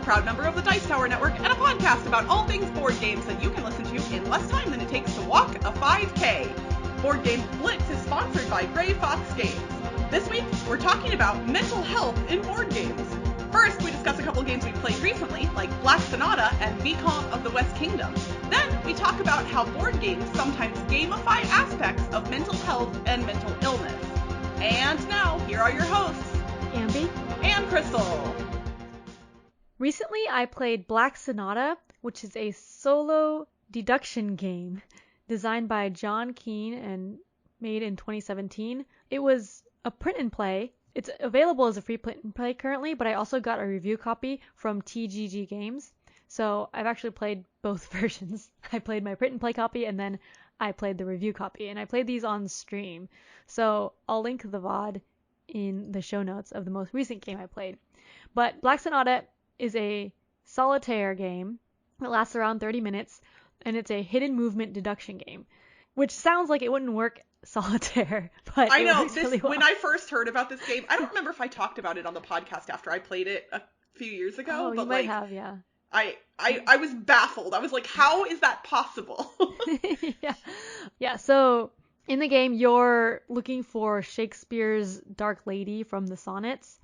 proud member of the Dice Tower Network and a podcast about all things board games that you can listen to in less time than it takes to walk a 5K. Board game Blitz is sponsored by Grey Fox Games. This week, we're talking about mental health in board games. First, we discuss a couple games we've played recently, like Black Sonata and Viscounts of the West Kingdom. Then, we talk about how board games sometimes gamify aspects of mental health and mental illness. And now, here are your hosts, Ambie and Crystal. Recently, I played Black Sonata, which is a solo deduction game designed by John Keane and made in 2017. It was a print and play. It's available as a free print and play currently, but I also got a review copy from TGG Games. So I've actually played both versions. I played my print and play copy, and then I played the review copy, and I played these on stream. So I'll link the VOD in the show notes of the most recent game I played. But Black Sonata is a solitaire game that lasts around 30 minutes, and it's a hidden movement deduction game, which sounds like it wouldn't work solitaire, but I know, really well. When I first heard about this game, I don't remember if I talked about it on the podcast after I played it a few years ago. Oh, but you might have, yeah. I was baffled. I was like, how is that possible? Yeah, so in the game, you're looking for Shakespeare's Dark Lady from the sonnets,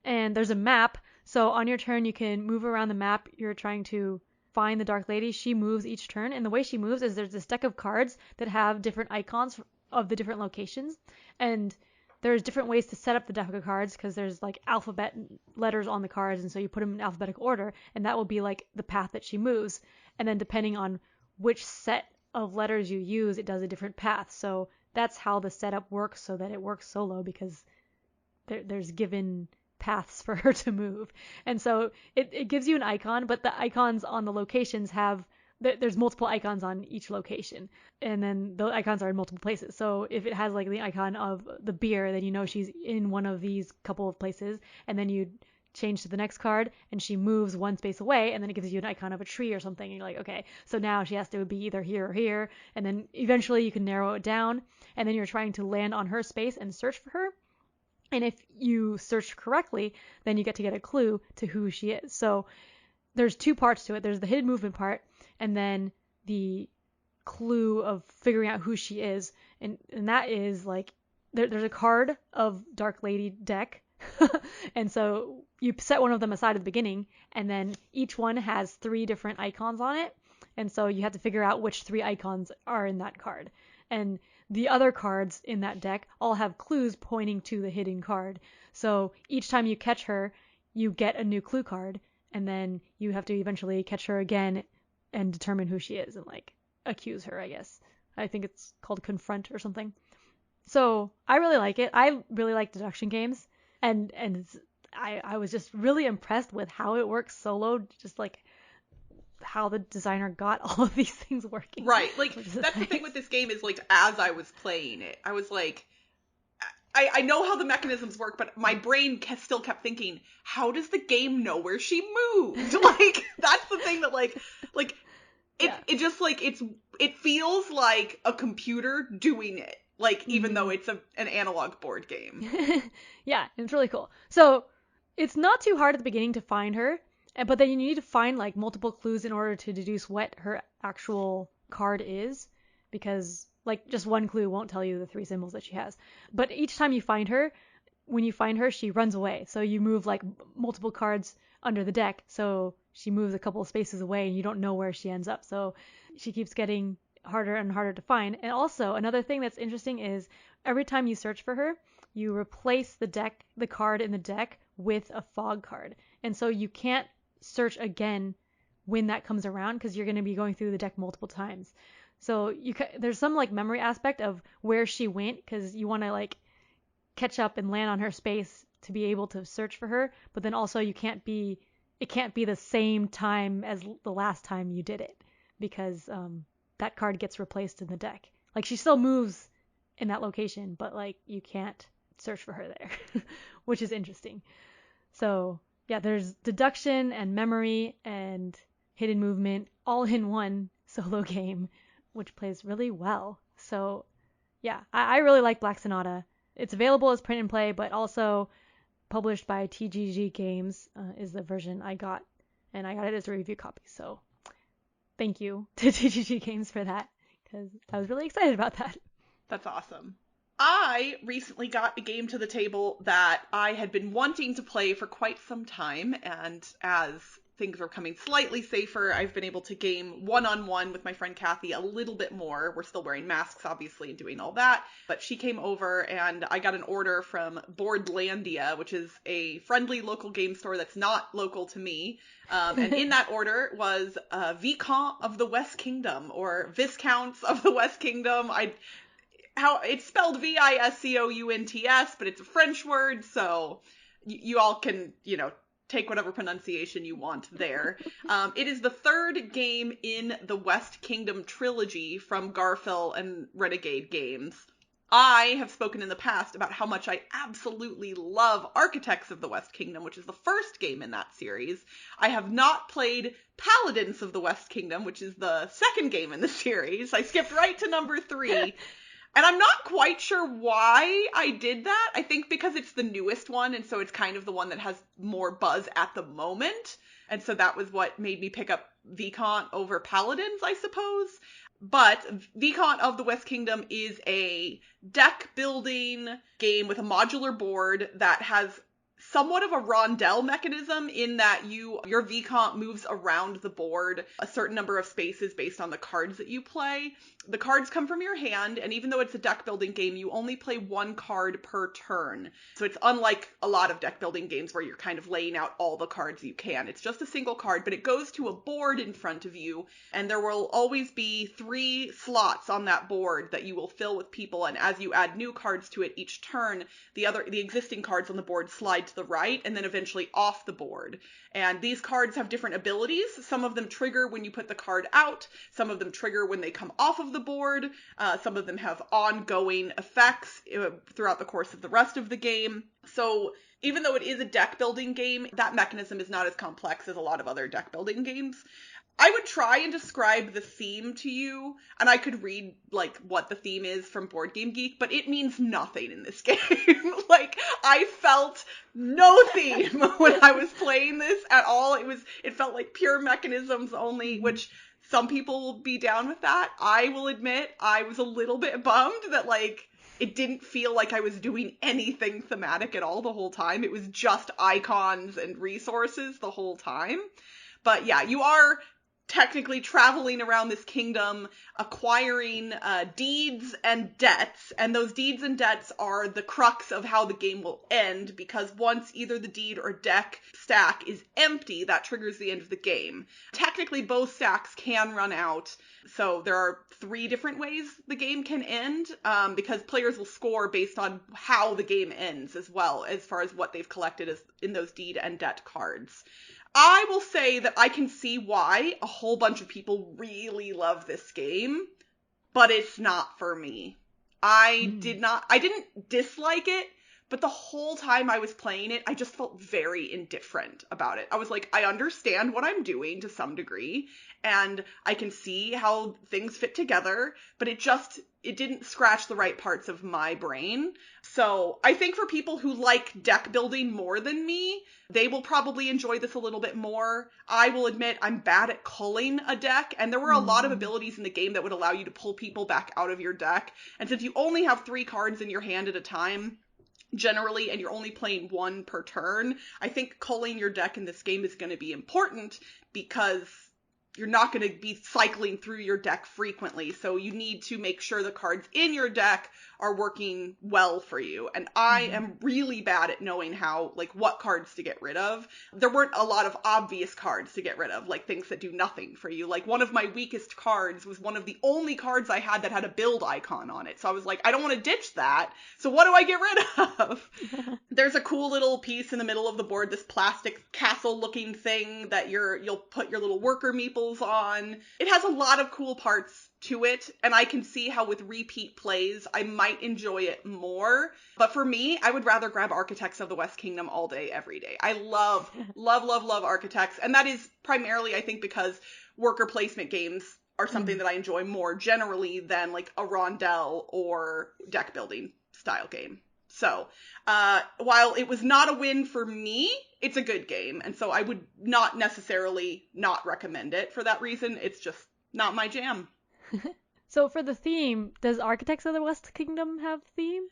and there's a map. So on your turn, you can move around the map. You're trying to find the Dark Lady. She moves each turn, and the way she moves is there's this deck of cards that have different icons of the different locations, and there's different ways to set up the deck of cards because there's like alphabet letters on the cards, and so you put them in alphabetical order, and that will be like the path that she moves. And then depending on which set of letters you use, it does a different path. So that's how the setup works, so that it works solo, because there's given paths for her to move. And so it gives you an icon, but the icons on the locations there's multiple icons on each location, and then the icons are in multiple places. So if it has like the icon of the beer, then you know she's in one of these couple of places, and then you change to the next card and she moves one space away, and then it gives you an icon of a tree or something, and you're like, okay, so now she has to be either here or here, and then eventually you can narrow it down, and then you're trying to land on her space and search for her. And if you search correctly, then you get to get a clue to who she is. So there's two parts to it. There's the hidden movement part, and then the clue of figuring out who she is. And that is like, there's a card of Dark Lady deck. And so you set one of them aside at the beginning, and then each one has 3 different icons on it. And so you have to figure out which 3 icons are in that card. And the other cards in that deck all have clues pointing to the hidden card. So each time you catch her, you get a new clue card, and then you have to eventually catch her again and determine who she is and like accuse her, I guess. I think it's called Confront or something. So I really like it. I really like deduction games, and I was just really impressed with how it works solo, just like how the designer got all of these things working. Right. Like, that's the thing with this game is, like, as I was playing it, I was like, I know how the mechanisms work, but my brain still kept thinking, how does the game know where she moved? Like, that's the thing that, it just, like, it feels like a computer doing it. Like, even though it's an analog board game. Yeah, it's really cool. So, it's not too hard at the beginning to find her, but then you need to find like multiple clues in order to deduce what her actual card is, because like just one clue won't tell you the 3 symbols that she has. But each time you find her, when you find her, she runs away. So you move like multiple cards under the deck, so she moves a couple of spaces away and you don't know where she ends up. So she keeps getting harder and harder to find. And also another thing that's interesting is every time you search for her, you replace the card in the deck with a fog card. And so you can't search again when that comes around, because you're going to be going through the deck multiple times. So there's some like memory aspect of where she went, because you want to like catch up and land on her space to be able to search for her, but then also it can't be the same time as the last time you did it, because that card gets replaced in the deck. Like, she still moves in that location, but like you can't search for her there, which is interesting. So yeah, there's deduction and memory and hidden movement all in one solo game, which plays really well. So yeah, I really like Black Sonata. It's available as print and play, but also published by TGG Games is the version I got. and I got it as a review copy. So thank you to TGG Games for that, because I was really excited about that. That's awesome. I recently got a game to the table that I had been wanting to play for quite some time, and as things are coming slightly safer, I've been able to game one-on-one with my friend Kathy a little bit more. We're still wearing masks, obviously, and doing all that, but she came over and I got an order from Boardlandia, which is a friendly local game store that's not local to me. And in that order was Viscount of the West Kingdom, or Viscounts of the West Kingdom. How it's spelled Viscounts, but it's a French word, so you all can, take whatever pronunciation you want there. It is the third game in the West Kingdom trilogy from Garphill and Renegade Games. I have spoken in the past about how much I absolutely love Architects of the West Kingdom, which is the first game in that series. I have not played Paladins of the West Kingdom, which is the second game in the series. I skipped right to number 3. And I'm not quite sure why I did that. I think because it's the newest one, and so it's kind of the one that has more buzz at the moment. And so that was what made me pick up Viscount over Paladins, I suppose. But Viscount of the West Kingdom is a deck building game with a modular board that has somewhat of a rondel mechanism in that your Viscount moves around the board a certain number of spaces based on the cards that you play. The cards come from your hand, and even though it's a deck building game, you only play one card per turn. So it's unlike a lot of deck building games where you're kind of laying out all the cards you can. It's just a single card, but it goes to a board in front of you, and there will always be 3 slots on that board that you will fill with people, and as you add new cards to it each turn, the existing cards on the board slide to the right and then eventually off the board. And these cards have different abilities. Some of them trigger when you put the card out. Some of them trigger when they come off of the board. Some of them have ongoing effects throughout the course of the rest of the game. So even though it is a deck building game, that mechanism is not as complex as a lot of other deck building games. I would try and describe the theme to you, and I could read, what the theme is from Board Game Geek, but it means nothing in this game. I felt no theme when I was playing this at all. It felt like pure mechanisms only, which some people will be down with that. I will admit I was a little bit bummed that, it didn't feel like I was doing anything thematic at all the whole time. It was just icons and resources the whole time. But yeah, you are technically traveling around this kingdom, acquiring deeds and debts, and those deeds and debts are the crux of how the game will end, because once either the deed or deck stack is empty, that triggers the end of the game. Technically, both stacks can run out, so there are 3 different ways the game can end, because players will score based on how the game ends as well, as far as what they've collected as in those deed and debt cards. I will say that I can see why a whole bunch of people really love this game, but it's not for me. I didn't dislike it, but the whole time I was playing it, I just felt very indifferent about it. I was like, I understand what I'm doing to some degree, and I can see how things fit together, but it didn't scratch the right parts of my brain. So I think for people who like deck building more than me, they will probably enjoy this a little bit more. I will admit I'm bad at culling a deck, and there were a lot of abilities in the game that would allow you to pull people back out of your deck. And since you only have 3 cards in your hand at a time, generally, and you're only playing 1 per turn, I think culling your deck in this game is going to be important, because you're not going to be cycling through your deck frequently, so you need to make sure the cards in your deck are working well for you. And I am really bad at knowing how, what cards to get rid of. There weren't a lot of obvious cards to get rid of, things that do nothing for you. One of my weakest cards was one of the only cards I had that had a build icon on it. So I was like, I don't want to ditch that. So what do I get rid of? There's a cool little piece in the middle of the board, this plastic castle looking thing that you'll put your little worker meeples on. It has a lot of cool parts to it, and I can see how with repeat plays I might enjoy it more. But for me, I would rather grab Architects of the West Kingdom all day, every day. I love Architects, and that is primarily, I think, because worker placement games are something that I enjoy more generally than a rondel or deck building style game. So, while it was not a win for me, it's a good game. And so I would not necessarily not recommend it for that reason. It's just not my jam. So for the theme, does Architects of the West Kingdom have theme?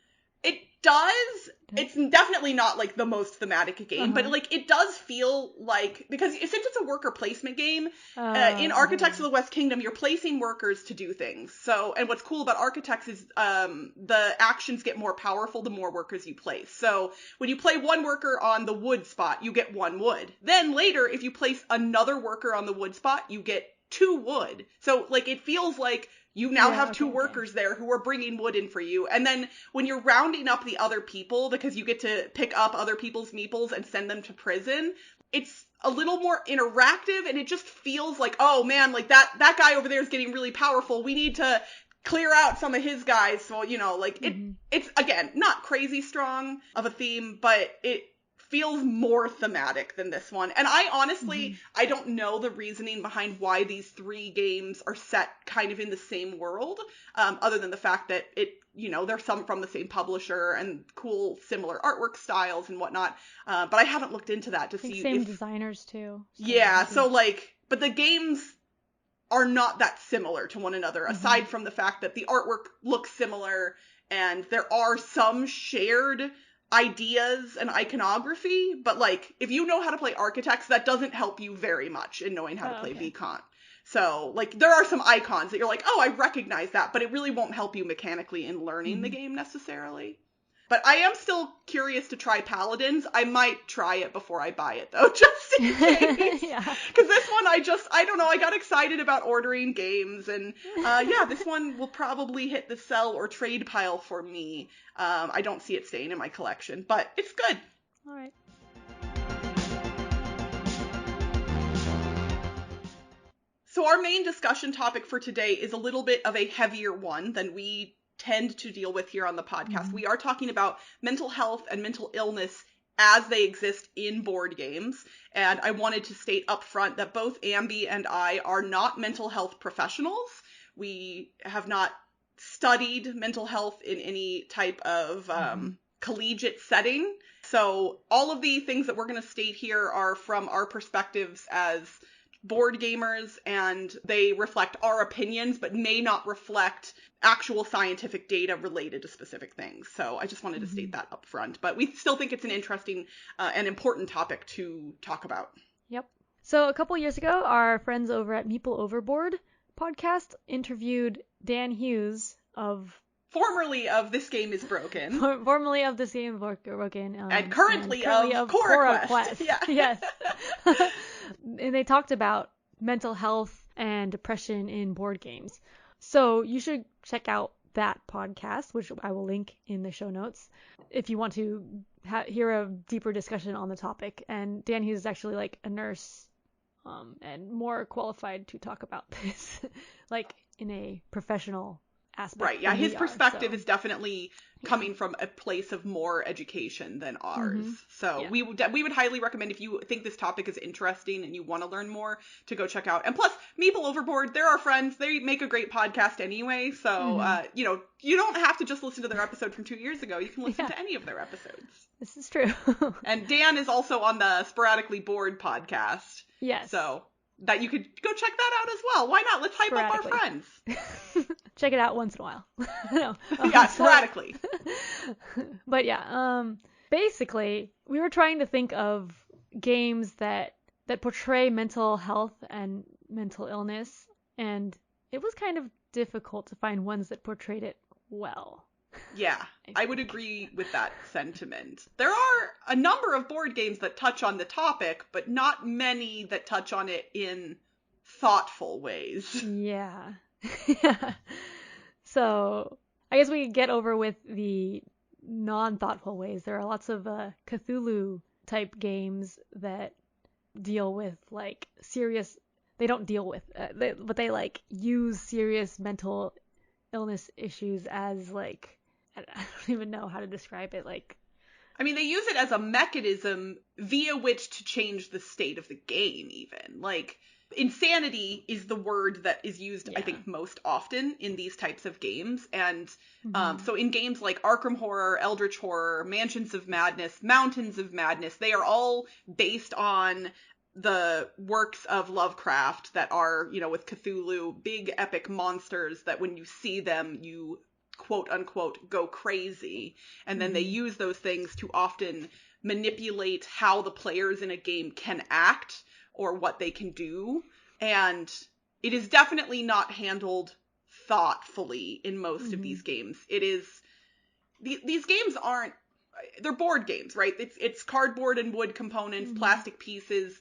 It does. It's definitely not like the most thematic game, but like it does feel like, because since it's a worker placement game, in Architects of the West Kingdom, you're placing workers to do things. So, and what's cool about Architects is the actions get more powerful the more workers you place. So when you play one worker on the wood spot, you get 1 wood. Then later, if you place another worker on the wood spot, you get 2 wood. So like it feels like you now have 2 workers there who are bringing wood in for you. And then when you're rounding up the other people, because you get to pick up other people's meeples and send them to prison, it's a little more interactive, and it just feels like, oh man, like that guy over there is getting really powerful. We need to clear out some of his guys. So, you know, like it's again, not crazy strong of a theme, but it feels more thematic than this one. And I honestly, I don't know the reasoning behind why these 3 games are set kind of in the same world, other than the fact that they're some from the same publisher and cool similar artwork styles and whatnot. But I haven't looked into that to see same designers too. So yeah, so like, but the games are not that similar to one another, aside from the fact that the artwork looks similar and there are some shared ideas and iconography, but like if you know how to play Architects, that doesn't help you very much in knowing how to play Viscount. So like there are some icons that you're like, oh, I recognize that, but it really won't help you mechanically in learning the game necessarily. But I am still curious to try Paladins. I might try it before I buy it, though, just in case. Because this one, I don't know, I got excited about ordering games. And this one will probably hit the sell or trade pile for me. I don't see it staying in my collection, but it's good. All right. So our main discussion topic for today is a little bit of a heavier one than we tend to deal with here on the podcast. We are talking about mental health and mental illness as they exist in board games. And I wanted to state up front that both Ambie and I are not mental health professionals. We have not studied mental health in any type of collegiate setting. So all of the things that we're going to state here are from our perspectives as board gamers, and they reflect our opinions, but may not reflect actual scientific data related to specific things. So I just wanted to state that up front. But we still think it's an interesting and important topic to talk about. Yep. So a couple years ago, our friends over at Meeple Overboard podcast interviewed Dan Hughes of... Formerly of This Game is Broken. Formerly of This Game is Broken. And currently of Cora Quest. Yeah. Yes. And they talked about mental health and depression in board games. So you should check out that podcast, which I will link in the show notes, if you want to hear a deeper discussion on the topic. And Dan Hughes is actually like a nurse and more qualified to talk about this, like in a professional aspect. Right, yeah, his perspective is definitely coming from a place of more education than ours. So we would highly recommend, if you think this topic is interesting and you want to learn more, to go check out. And plus, Meeple Overboard, they're our friends. They make a great podcast anyway. So, you don't have to just listen to their episode from 2 years ago. You can listen to any of their episodes. This is true. And Dan is also on the Sporadically Bored podcast. Yes. So that you could go check that out as well. Why not? Let's hype up our friends. Check it out once in a while. No. Yeah, sporadically. But yeah, basically, we were trying to think of games that portray mental health and mental illness, and it was kind of difficult to find ones that portrayed it well. Yeah, I would agree with that sentiment. There are a number of board games that touch on the topic, but not many that touch on it in thoughtful ways. Yeah. So I guess we get over with the non-thoughtful ways. There are lots of Cthulhu type games that deal with like serious, they don't deal with, but they like use serious mental illness issues as like, I don't even know how to describe it. Like, I mean, they use it as a mechanism via which to change the state of the game, even. Like, insanity is the word that is used, Yeah. I think, most often in these types of games. And Mm-hmm. so in games like Arkham Horror, Eldritch Horror, Mansions of Madness, Mountains of Madness, they are all based on the works of Lovecraft that are, you know, with Cthulhu, big epic monsters that when you see them, you quote unquote go crazy. And then they use those things to often manipulate how the players in a game can act or what they can do. And it is definitely not handled thoughtfully in most of these games. It is, these games aren't, they're board games, right? It's cardboard and wood components, plastic pieces.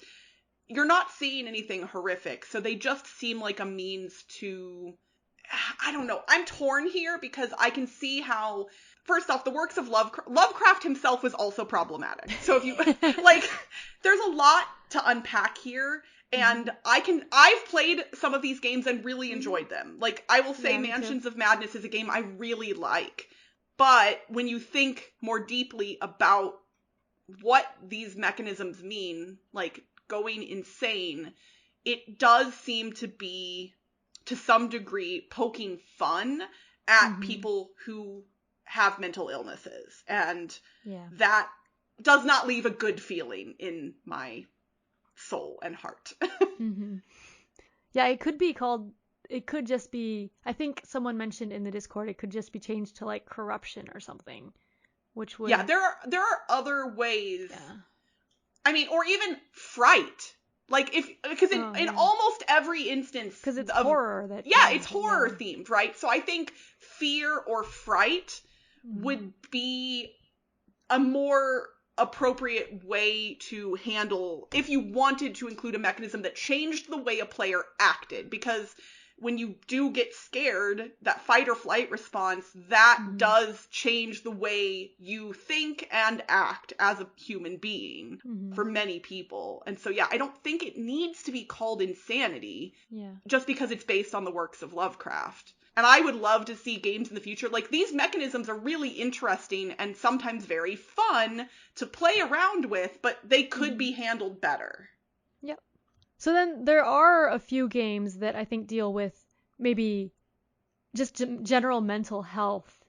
You're not seeing anything horrific, so they just seem like a means to, I don't know. I'm torn here because I can see how, first off, the works of Lovecraft himself was also problematic. So if you, like, there's a lot to unpack here. And I've played some of these games and really enjoyed them. Like, I will say Mansions of Madness is a game I really like. But when you think more deeply about what these mechanisms mean, like going insane, it does seem to be, to some degree, poking fun at people who have mental illnesses. And that does not leave a good feeling in my soul and heart. Yeah, it could be called, it could just be, I think someone mentioned in the Discord, it could just be changed to like corruption or something, which would... Yeah, there are other ways. Yeah. I mean, or even fright. Like, because in almost every instance... Because it's horror. It's horror themed, right? So I think fear or fright would be a more appropriate way to handle, if you wanted to include a mechanism that changed the way a player acted. Because when you do get scared, that fight or flight response, that does change the way you think and act as a human being for many people. And so, yeah, I don't think it needs to be called insanity just because it's based on the works of Lovecraft. And I would love to see games in the future. Like, these mechanisms are really interesting and sometimes very fun to play around with, but they could be handled better. Yep. So then there are a few games that I think deal with maybe just general mental health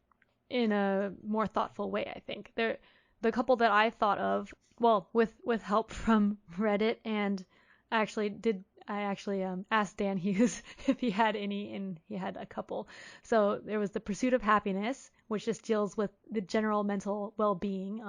in a more thoughtful way, I think. The couple that I thought of, well, with help from Reddit, and I actually asked Dan Hughes if he had any, and he had a couple. So there was The Pursuit of Happiness, which just deals with the general mental well-being.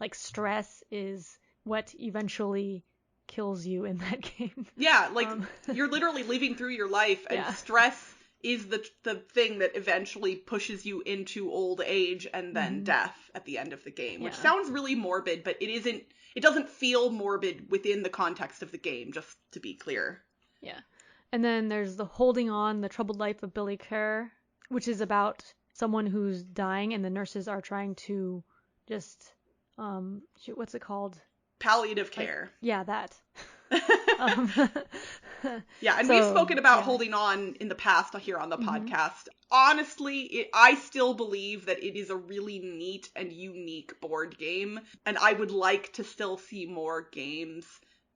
Like stress is what eventually kills you in that game. Yeah, like you're literally living through your life, and stress is the thing that eventually pushes you into old age and then death at the end of the game, which sounds really morbid, but it isn't. It doesn't feel morbid within the context of the game, just to be clear. Yeah. And then there's The Holding On, The Troubled Life of Billy Kerr, which is about someone who's dying and the nurses are trying to just, what's it called? Palliative care. Yeah, that. Yeah, and we've spoken about Holding On in the past here on the podcast. Honestly, I still believe that it is a really neat and unique board game, and I would like to still see more games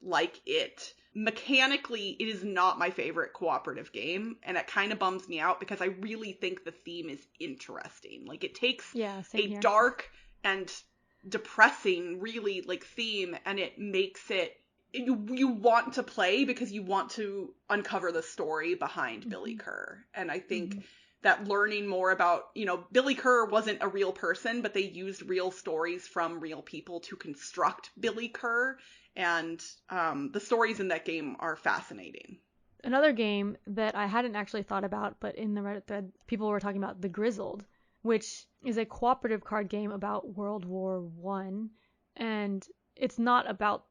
like it. Mechanically, it is not my favorite cooperative game, and it kind of bums me out because I really think the theme is interesting. Like, it takes a dark and depressing, really, like, theme, and it makes it you want to play because you want to uncover the story behind Billy Kerr. And I think that learning more about, Billy Kerr wasn't a real person, but they used real stories from real people to construct Billy Kerr. And the stories in that game are fascinating. Another game that I hadn't actually thought about, but in the Reddit thread, people were talking about The Grizzled, which is a cooperative card game about World War I. And it's not about,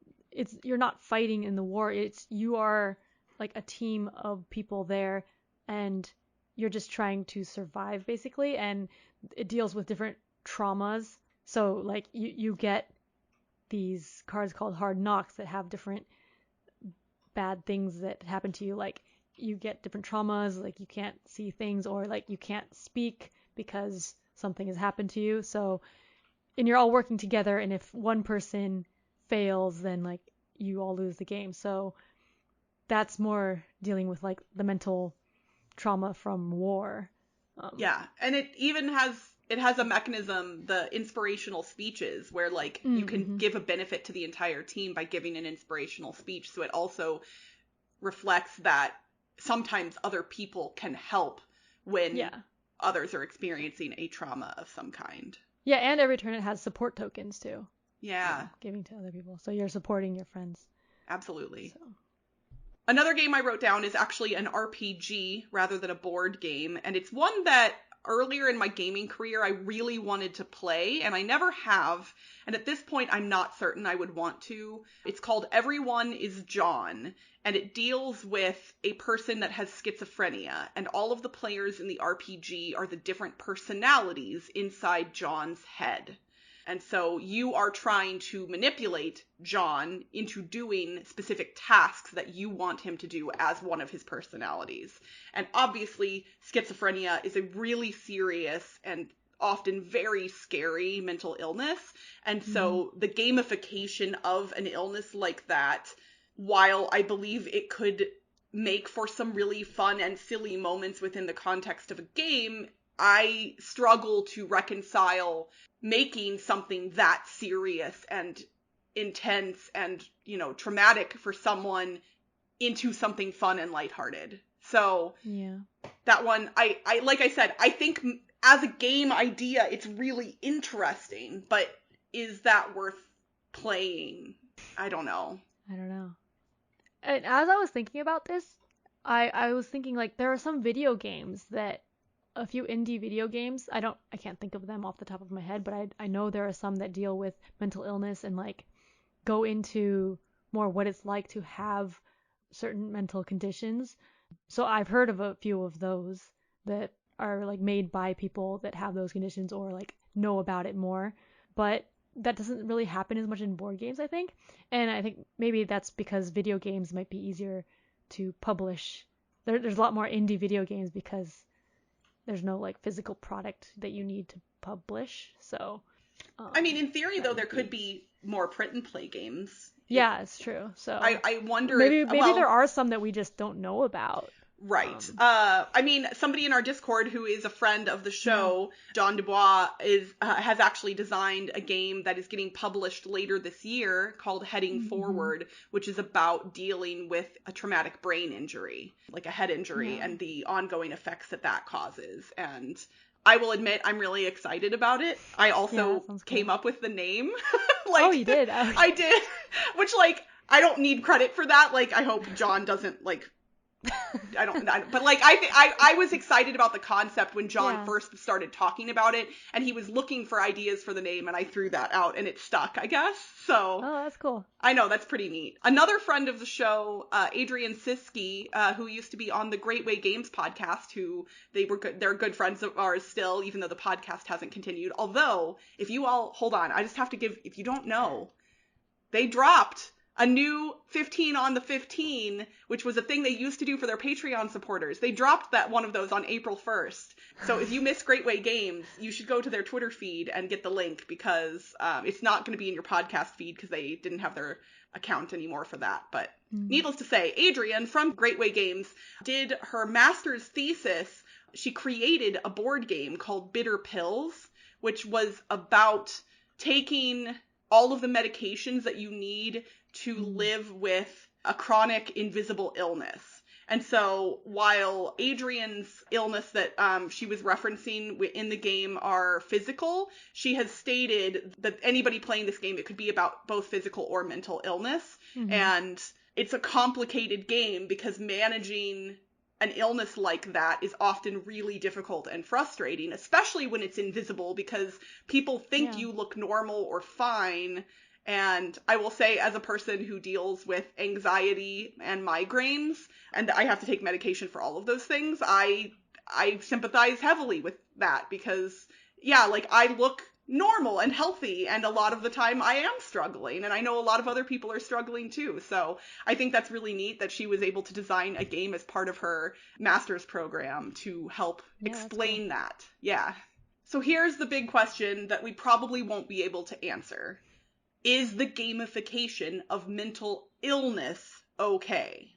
you're not fighting in the war. You are like a team of people there, and you're just trying to survive, basically. And it deals with different traumas. So like you get these cards called Hard Knocks that have different bad things that happen to you. Like you get different traumas, like you can't see things, or like you can't speak because something has happened to you. So, and you're all working together, and if one person fails, then like you all lose the game. So that's more dealing with like the mental trauma from war. Yeah, and it even has a mechanism, the inspirational speeches, where like you can give a benefit to the entire team by giving an inspirational speech. So it also reflects that sometimes other people can help when others are experiencing a trauma of some kind. Yeah, and every turn it has support tokens too. Yeah. Giving to other people. So you're supporting your friends. Absolutely. So. Another game I wrote down is actually an RPG rather than a board game, and it's one that earlier in my gaming career I really wanted to play, and I never have, and at this point I'm not certain I would want to. It's called Everyone is John, and it deals with a person that has schizophrenia, and all of the players in the RPG are the different personalities inside John's head. And so you are trying to manipulate John into doing specific tasks that you want him to do as one of his personalities. And obviously, schizophrenia is a really serious and often very scary mental illness. And so the gamification of an illness like that, while I believe it could make for some really fun and silly moments within the context of a game, I struggle to reconcile making something that serious and intense and, you know, traumatic for someone into something fun and lighthearted. So that one, I like I said, I think as a game idea, it's really interesting, but is that worth playing? I don't know. And as I was thinking about this, I was thinking like there are some video games that a few indie video games. I can't think of them off the top of my head, but I know there are some that deal with mental illness and like go into more what it's like to have certain mental conditions. So I've heard of a few of those that are like made by people that have those conditions or like know about it more, but that doesn't really happen as much in board games, I think. And I think maybe that's because video games might be easier to publish. There's a lot more indie video games because there's no like physical product that you need to publish. So I mean, in theory though, there could be more print and play games. Yeah, it's true. So I wonder maybe if, there are some that we just don't know about. Right. I mean, somebody in our Discord who is a friend of the show, John Dubois, has actually designed a game that is getting published later this year called Heading Forward, which is about dealing with a traumatic brain injury, like a head injury, and the ongoing effects that causes. And I will admit, I'm really excited about it. I also came up with the name. Oh, you did? Oh. I did. Which, like, I don't need credit for that. Like, I hope John doesn't, like... but like I was excited about the concept when John first started talking about it, and he was looking for ideas for the name, and I threw that out and it stuck, I guess. So that's cool. I know, that's pretty neat. Another friend of the show, Adrian Siski, who used to be on the Great Way Games podcast, they're good friends of ours still, even though the podcast hasn't continued. Although, if you all hold on, I just have to give, if you don't know, they dropped a new 15 on the 15, which was a thing they used to do for their Patreon supporters. They dropped that one of those on April 1st. So if you miss Great Way Games, you should go to their Twitter feed and get the link, because it's not going to be in your podcast feed because they didn't have their account anymore for that. But needless to say, Adrian from Great Way Games did her master's thesis. She created a board game called Bitter Pills, which was about taking all of the medications that you need to live with a chronic invisible illness. And so while Adrian's illness that she was referencing in the game are physical, she has stated that anybody playing this game, it could be about both physical or mental illness. And it's a complicated game because managing an illness like that is often really difficult and frustrating, especially when it's invisible, because people think you look normal or fine. And I will say, as a person who deals with anxiety and migraines, and I have to take medication for all of those things, I sympathize heavily with that, because, like, I look normal and healthy, and a lot of the time I am struggling, and I know a lot of other people are struggling too. So I think that's really neat that she was able to design a game as part of her master's program to help explain that. Yeah. So here's the big question that we probably won't be able to answer. Is the gamification of mental illness okay?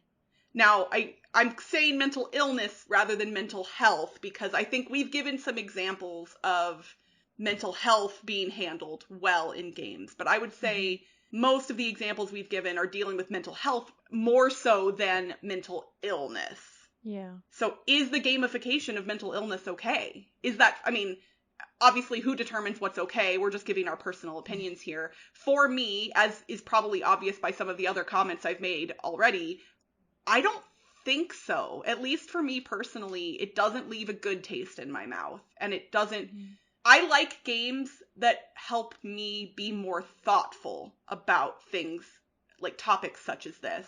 Now, I'm saying mental illness rather than mental health because I think we've given some examples of mental health being handled well in games. But I would say most of the examples we've given are dealing with mental health more so than mental illness. Yeah. So is the gamification of mental illness okay? Is that, I mean, obviously who determines what's okay? We're just giving our personal opinions here. For me, as is probably obvious by some of the other comments I've made already, I don't think so. At least for me personally, it doesn't leave a good taste in my mouth. And it doesn't... I like games that help me be more thoughtful about things, like topics such as this.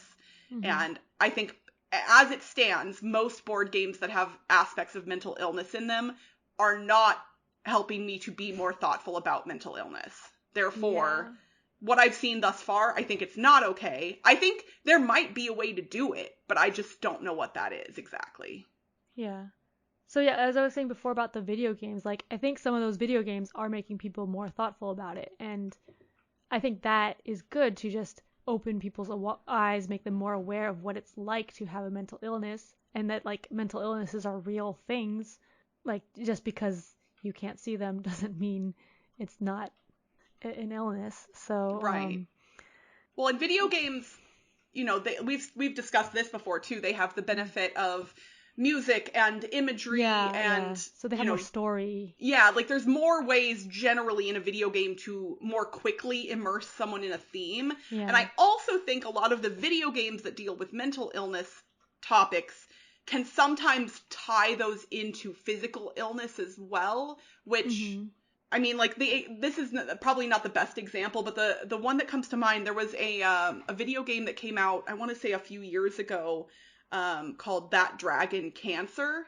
And I think, as it stands, most board games that have aspects of mental illness in them are not helping me to be more thoughtful about mental illness. Therefore, what I've seen thus far, I think it's not okay. I think there might be a way to do it, but I just don't know what that is exactly. Yeah. So yeah, as I was saying before about the video games, like I think some of those video games are making people more thoughtful about it. And I think that is good to just open people's eyes, make them more aware of what it's like to have a mental illness and that like mental illnesses are real things. Like just because you can't see them doesn't mean it's not an illness. So right. Well, in video games, you know, we've discussed this before too. They have the benefit of music and imagery and so they have more story. Yeah, like there's more ways generally in a video game to more quickly immerse someone in a theme. Yeah. And I also think a lot of the video games that deal with mental illness topics can sometimes tie those into physical illness as well, which I mean, like this is probably not the best example, but the one that comes to mind, there was a video game that came out, I want to say a few years ago, called That Dragon Cancer,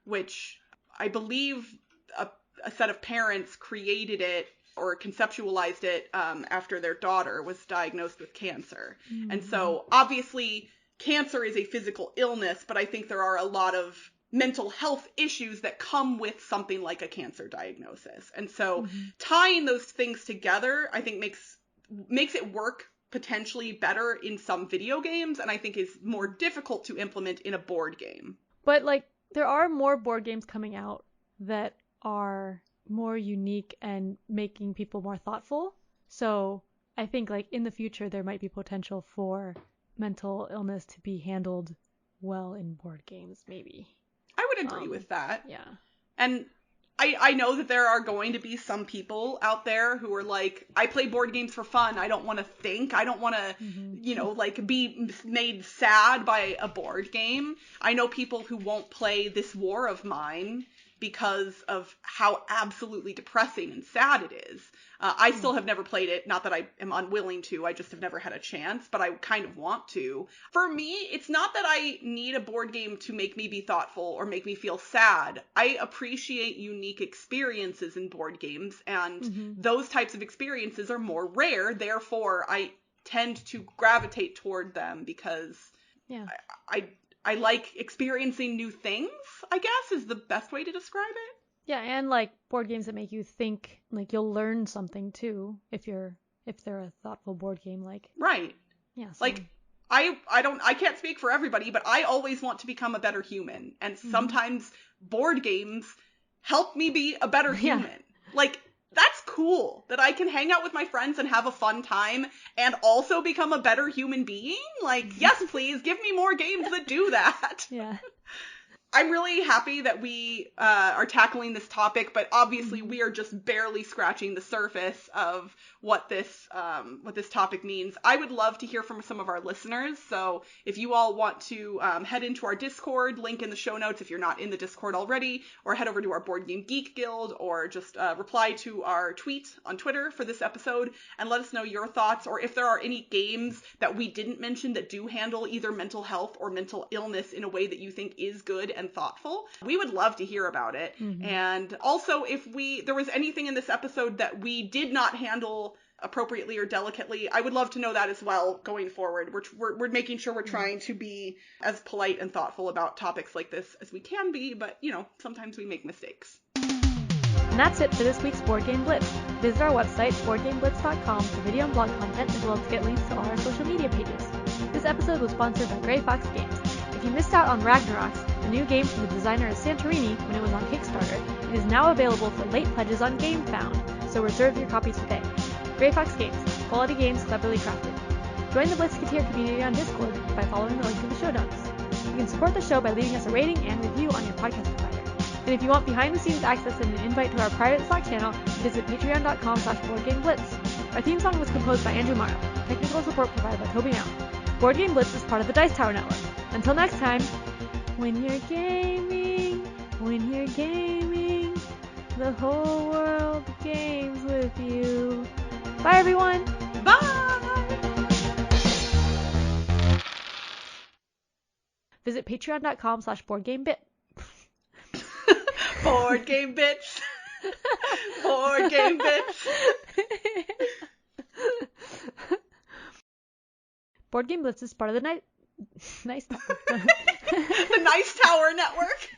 which I believe a set of parents created it or conceptualized it after their daughter was diagnosed with cancer. And so obviously cancer is a physical illness, but I think there are a lot of mental health issues that come with something like a cancer diagnosis. And so tying those things together, I think makes it work potentially better in some video games, and I think is more difficult to implement in a board game. But like there are more board games coming out that are more unique and making people more thoughtful. So I think like in the future there might be potential for mental illness to be handled well in board games, maybe. I would agree with that. Yeah. And I know that there are going to be some people out there who are like, I play board games for fun. I don't want to think. I don't want to, you know, like be made sad by a board game. I know people who won't play This War of Mine because of how absolutely depressing and sad it is. I still have never played it. Not that I am unwilling to. I just have never had a chance, but I kind of want to. For me, it's not that I need a board game to make me be thoughtful or make me feel sad. I appreciate unique experiences in board games, and those types of experiences are more rare. Therefore, I tend to gravitate toward them because I like experiencing new things, I guess, is the best way to describe it. Yeah, and like board games that make you think, like you'll learn something too if they're a thoughtful board game, like. Right. Yeah. So. Like I can't speak for everybody, but I always want to become a better human, and sometimes board games help me be a better human. Like that's cool that I can hang out with my friends and have a fun time and also become a better human being. Like, yes, please give me more games that do that. Yeah. I'm really happy that we are tackling this topic, but obviously we are just barely scratching the surface of what this topic means. I would love to hear from some of our listeners. So if you all want to head into our Discord, link in the show notes if you're not in the Discord already, or head over to our Board Game Geek Guild, or just reply to our tweet on Twitter for this episode and let us know your thoughts, or if there are any games that we didn't mention that do handle either mental health or mental illness in a way that you think is good and thoughtful. We would love to hear about it. And also, if there was anything in this episode that we did not handle appropriately or delicately, I would love to know that as well going forward. We're making sure we're trying to be as polite and thoughtful about topics like this as we can be, but you know, sometimes we make mistakes. And that's it for this week's Board Game Blitz. Visit our website, boardgameblitz.com, for video and blog content, as well as to get links to all our social media pages. This episode was sponsored by Gray Fox Games. If you missed out on Ragnaroks, a new game from the designer of Santorini when it was on Kickstarter, it is now available for late pledges on GameFound, so reserve your copies today. Grey Fox Games, quality games cleverly crafted. Join the Blitzketeer community on Discord by following the link in the show notes. You can support the show by leaving us a rating and review on your podcast provider. And if you want behind-the-scenes access and an invite to our private Slack channel, visit patreon.com/BoardGameBlitz. Our theme song was composed by Andrew Morrow. Technical support provided by Toby Mount. Board Game Blitz is part of the Dice Tower Network. Until next time, when you're gaming, the whole world games with you. Bye, everyone! Bye! Visit patreon.com/BoardGameBit. Board game bitch. Board game bitch. Board Game Blitz is part of the Nice The Nice Tower Network.